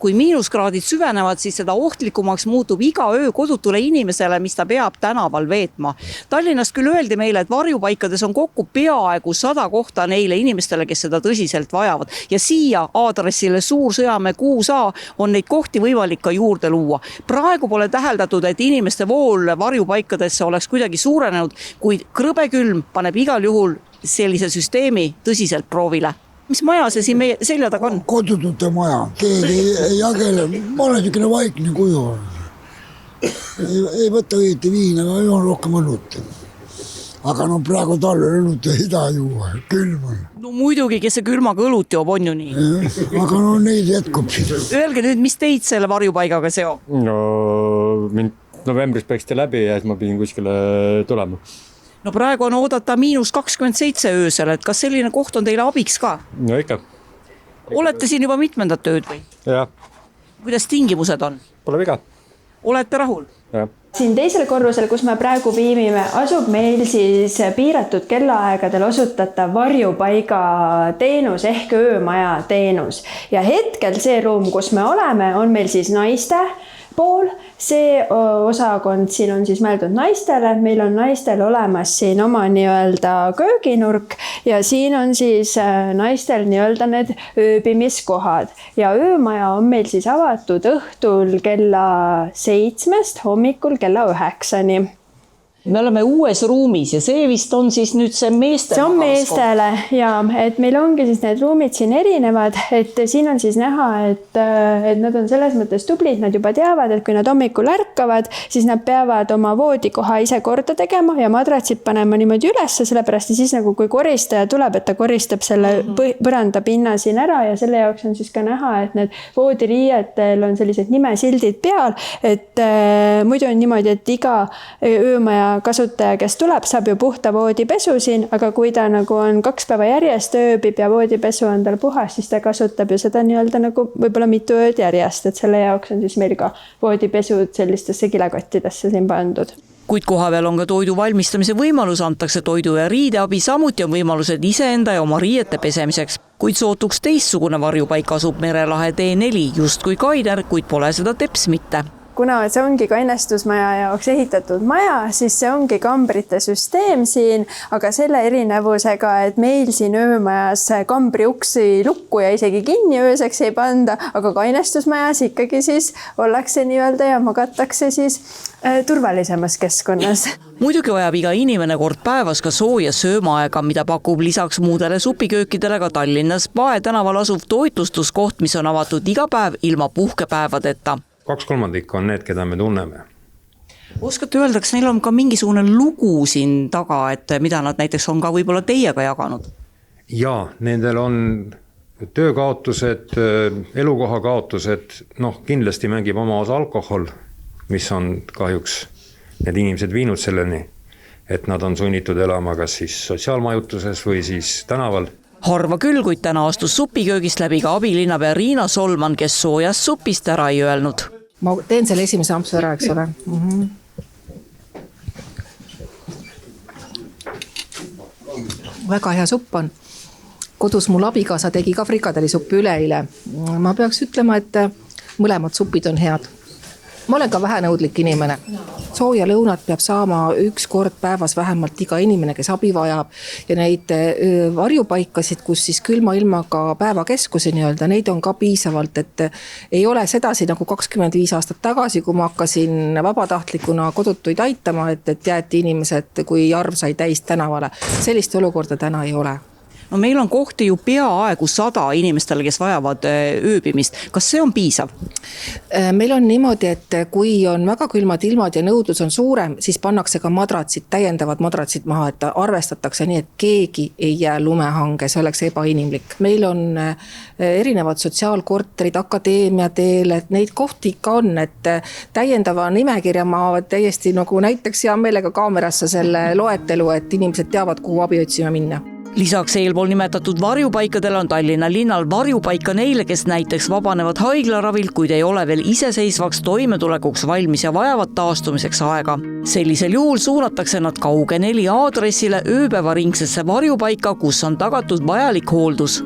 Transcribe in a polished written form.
Kui miinuskraadid süvenevad, siis seda ohtlikumaks muutub iga öö kodutule inimesele, mis ta peab tänaval veetma. Tallinnast küll öeldi meile, et varjupaikades on kokku peaaegu 100 kohta neile inimestele, kes seda tõsiselt vajavad. Ja siia aadressile Suur-Sõjamäe 6A on neid kohti võimalik ka juurde luua. Praegu pole täheldatud, et inimeste vool varjupaikadesse oleks kuidagi suurenenud, kuid krõbe külm paneb igal juhul sellise süsteemi tõsiselt proovile. Mis maja see siin meie selja taga on? Kodutute maja. Keegi ei jagele. Ma olen niisugune vaikne kuju. Ei võtta õieti viina, aga ei ole rohkem õlut. Aga praegu talvel õlut ei taha juua. Külm on. No muidugi, kes see külmaga õlut joob, on ju nii. Aga neid jätkub siin. Öelge nüüd, mis teid selle varjupaigaga seob? No mind novembris peaks läbi ja siis ma pidin kuskile tulema. No praegu on oodata -27 öösel, et kas selline koht on teile abiks ka? No ikka. Olete siin juba mitmendat ööd või? Jah. Kuidas tingimused on? Pole viga. Olete rahul? Jah. Siin teisel korrusel, kus me praegu viimime, asub meil siis piiratud kellaaegadel osutatav varjupaiga teenus ehk öömaja teenus. Ja hetkel see ruum, kus me oleme, on meil siis naiste pool. See osakond siin on siis mõeldud naistele. Meil on naistel olemas siin oma nii-öelda kööginurk ja siin on siis naistel nii-öelda need ööbimiskohad. Ja öömaja on meil siis avatud õhtul kella 7 hommikul kella 9. Me oleme uues ruumis ja see vist on siis nüüd see meestele. See on meestele ja et meil ongi siis need ruumid siin erinevad, et siin on siis näha, et nad on selles mõttes tublid, nad juba teavad, et kui nad hommikul ärkavad, siis nad peavad oma voodikoha ise korda tegema ja madratsid panema niimoodi ülesse, sellepärast siis nagu kui koristaja tuleb, et ta koristab selle põranda pinna siin ära ja selle jaoks on siis ka näha, et need voodiriietel on sellised nimesildid peal, et muidu on niimoodi, et iga öömaja kasutaja, kes tuleb, saab ju puhta voodipesu siin, aga kui ta nagu on 2 päeva järjest ööbib ja voodipesu on tal puhas, siis ta kasutab ju seda nii-öelda nagu võib-olla mitu ööd järjest, et selle jaoks on siis meil ka voodipesud sellistesse kilekottidesse siin pandud. Kuid kohapeal on ka toidu valmistamise võimalus, antakse toidu ja riideabi, samuti on võimalused iseenda ja oma riiete pesemiseks. Kuid sootuks teistsugune varjupaik asub Merelahe T4, just kui Kainer, kuid pole seda teps mitte. Kuna see ongi kainestusmaja jaoks ehitatud maja, siis see ongi kambrite süsteem siin, aga selle erinevusega, et meil siin öömajas kambri uksi lukku ja isegi kinni ööseks ei panda, aga kainestusmajas ikkagi siis ollakse nii-öelda ja magatakse siis turvalisemas keskkonnas. Muidugi vajab iga inimene kord päevas ka sooja söömaaega, mida pakub lisaks muudele supiköökidele ka Tallinnas Pae tänaval asuv toitlustuskoht, mis on avatud iga päev ilma puhkepäevadeta. 2/3 on need, keda me tunneme. Oskate öelda, kas neil on ka mingisugune lugu siin taga, et mida nad näiteks on ka võib-olla teiega jaganud? Jaa, nendel on töökaotused, elukoha kaotused, kindlasti mängib oma osa alkohol, mis on kahjuks need inimesed viinud selleni, et nad on sunnitud elama kas siis sotsiaalmajutuses või siis tänaval. Harva küll, kuid täna astus supiköögist läbi ka abilinnapea Riina Solman, kes soojast supist ära ei öelnud. Ma teen selle esimese ampsu ära, eks ole. Väga hea supp on. Kodus mul abikaasa tegi ka frikadelisuppi üleeile. Ma peaks ütlema, et mõlemad supid on head. Ma olen ka vähenõudlik inimene. Sooja lõunat peab saama 1 kord päevas vähemalt iga inimene, kes abi vajab. Ja neid varjupaikasid, kus siis külma ilmaga päevakeskusi nii-öelda, neid on ka piisavalt, et ei ole sedasi nagu 25 aastat tagasi, kui ma hakkasin vabatahtlikuna kodutuid aitama, et jäeti inimesed, kui arv sai täis tänavale. Sellist olukorda täna ei ole. No meil on kohti ju peaaegu 100 inimestele, kes vajavad ööbimist. Kas see on piisav? Meil on niimoodi, et kui on väga külmad ilmad ja nõudlus on suurem, siis pannakse ka madratsid, täiendavad madratsid maha, et arvestatakse nii, et keegi ei jää lumehange, see oleks ebainimlik. Meil on erinevad sotsiaalkorterid, akadeemia teel, et neid kohti ikka on, et täiendava nimekirja ma täiesti nagu näiteks hea meelega kaamerasse selle loetelu, et inimesed teavad, kuhu abi otsima minna. Lisaks eelpool nimetatud varjupaikadele on Tallinna linnal varjupaika neile, kes näiteks vabanevad haiglaravilt, kuid ei ole veel iseseisvaks toimetulekuks valmis ja vajavad taastumiseks aega. Sellisel juhul suunatakse nad kauge 4 aadressile ööpäevaringsesse varjupaika, kus on tagatud vajalik hooldus.